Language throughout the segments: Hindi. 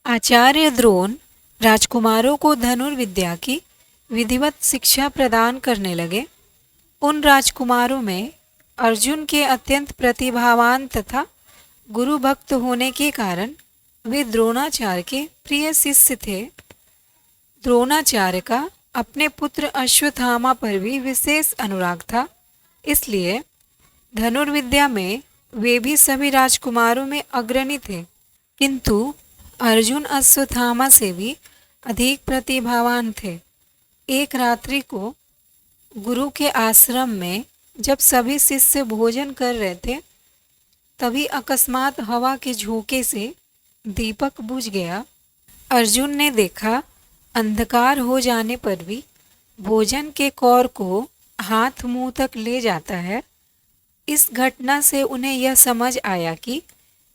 आचार्य द्रोण राजकुमारों को धनुर्विद्या की विधिवत शिक्षा प्रदान करने लगे। उन राजकुमारों में अर्जुन के अत्यंत प्रतिभावान तथा गुरु भक्त होने के कारण वे द्रोणाचार्य के प्रिय शिष्य थे। द्रोणाचार्य का अपने पुत्र अश्वत्थामा पर भी विशेष अनुराग था, इसलिए धनुर्विद्या में वे भी सभी राजकुमारों में अग्रणी थे। किंतु अर्जुन अश्वत्थामा से भी अधिक प्रतिभावान थे। एक रात्रि को गुरु के आश्रम में जब सभी शिष्य भोजन कर रहे थे, तभी अकस्मात हवा के झोंके से दीपक बुझ गया। अर्जुन ने देखा, अंधकार हो जाने पर भी भोजन के कौर को हाथ मुंह तक ले जाता है। इस घटना से उन्हें यह समझ आया कि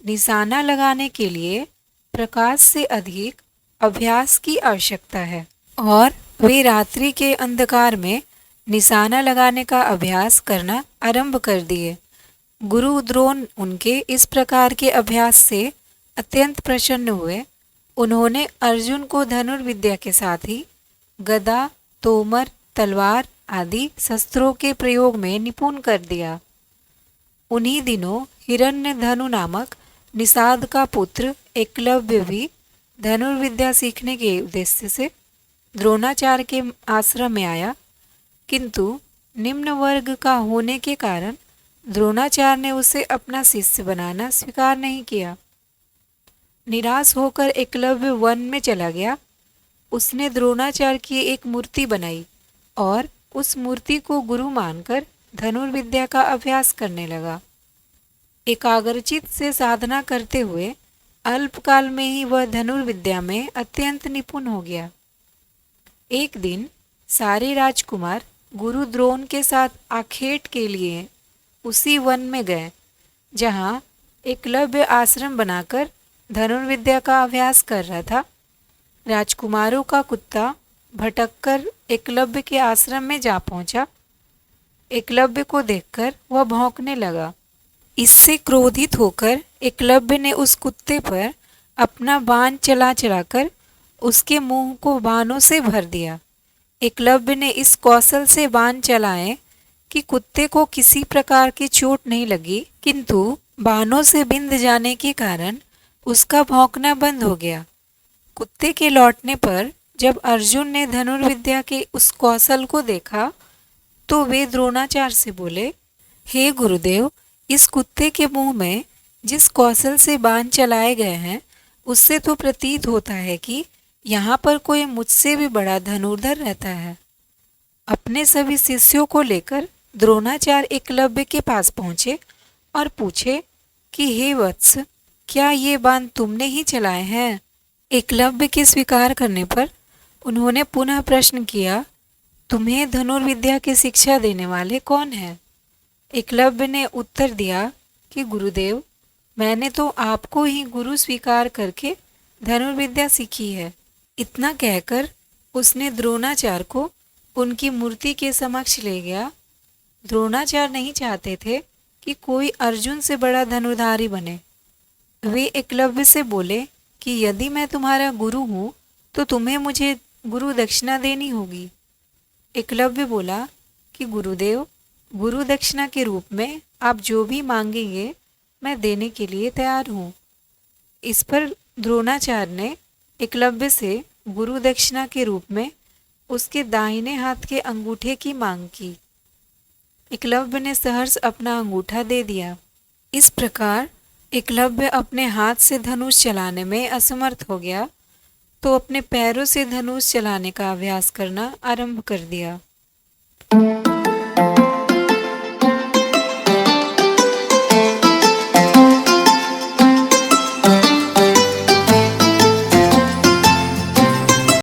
निशाना लगाने के लिए प्रकाश से अधिक अभ्यास की आवश्यकता है, और वे रात्रि के अंधकार में निशाना लगाने का अभ्यास करना आरंभ कर दिए। गुरु द्रोण उनके इस प्रकार के अभ्यास से अत्यंत प्रसन्न हुए। उन्होंने अर्जुन को धनुर्विद्या के साथ ही गदा, तोमर, तलवार आदि शस्त्रों के प्रयोग में निपुण कर दिया। उन्हीं दिनों हिरण्यधनु नामक निषाद का पुत्र एकलव्य भी धनुर्विद्या सीखने के उद्देश्य से द्रोणाचार्य के आश्रम में आया, किंतु निम्न वर्ग का होने के कारण द्रोणाचार्य ने उसे अपना शिष्य बनाना स्वीकार नहीं किया। निराश होकर एकलव्य वन में चला गया। उसने द्रोणाचार्य की एक मूर्ति बनाई और उस मूर्ति को गुरु मानकर धनुर्विद्या का अभ्यास करने लगा। एकाग्रचित से साधना करते हुए अल्पकाल में ही वह धनुर्विद्या में अत्यंत निपुण हो गया। एक दिन सारे राजकुमार गुरु द्रोण के साथ आखेट के लिए उसी वन में गए, जहाँ एकलव्य आश्रम बनाकर धनुर्विद्या का अभ्यास कर रहा था। राजकुमारों का कुत्ता भटककर एकलव्य के आश्रम में जा पहुंचा। एकलव्य को देखकर वह भौंकने लगा। इससे क्रोधित होकर एकलव्य ने उस कुत्ते पर अपना बाण चला चलाकर उसके मुंह को बाणों से भर दिया। एकलव्य ने इस कौशल से बाण चलाए कि कुत्ते को किसी प्रकार की चोट नहीं लगी, किंतु बाणों से बिंध जाने के कारण उसका भौंकना बंद हो गया। कुत्ते के लौटने पर जब अर्जुन ने धनुर्विद्या के उस कौशल को देखा, तो वे द्रोणाचार्य से बोले, हे गुरुदेव, इस कुत्ते के मुंह में जिस कौशल से बाण चलाए गए हैं, उससे तो प्रतीत होता है कि यहाँ पर कोई मुझसे भी बड़ा धनुर्धर रहता है। अपने सभी शिष्यों को लेकर द्रोणाचार्य एकलव्य के पास पहुँचे और पूछे कि हे वत्स, क्या ये बाण तुमने ही चलाए हैं? एकलव्य के स्वीकार करने पर उन्होंने पुनः प्रश्न किया, तुम्हें धनुर्विद्या की शिक्षा देने वाले कौन हैं? एकलव्य ने उत्तर दिया कि गुरुदेव, मैंने तो आपको ही गुरु स्वीकार करके धनुर्विद्या सीखी है। इतना कहकर उसने द्रोणाचार्य को उनकी मूर्ति के समक्ष ले गया। द्रोणाचार्य नहीं चाहते थे कि कोई अर्जुन से बड़ा धनुर्धारी बने। वे एकलव्य से बोले कि यदि मैं तुम्हारा गुरु हूँ तो तुम्हें मुझे गुरु दक्षिणा देनी होगी। एकलव्य बोला कि गुरुदेव, गुरु दक्षिणा के रूप में आप जो भी मांगेंगे मैं देने के लिए तैयार हूँ। इस पर द्रोणाचार्य ने एकलव्य से गुरु दक्षिणा के रूप में उसके दाहिने हाथ के अंगूठे की मांग की। एकलव्य ने सहर्ष अपना अंगूठा दे दिया। इस प्रकार एकलव्य अपने हाथ से धनुष चलाने में असमर्थ हो गया, तो अपने पैरों से धनुष चलाने का अभ्यास करना आरंभ कर दिया।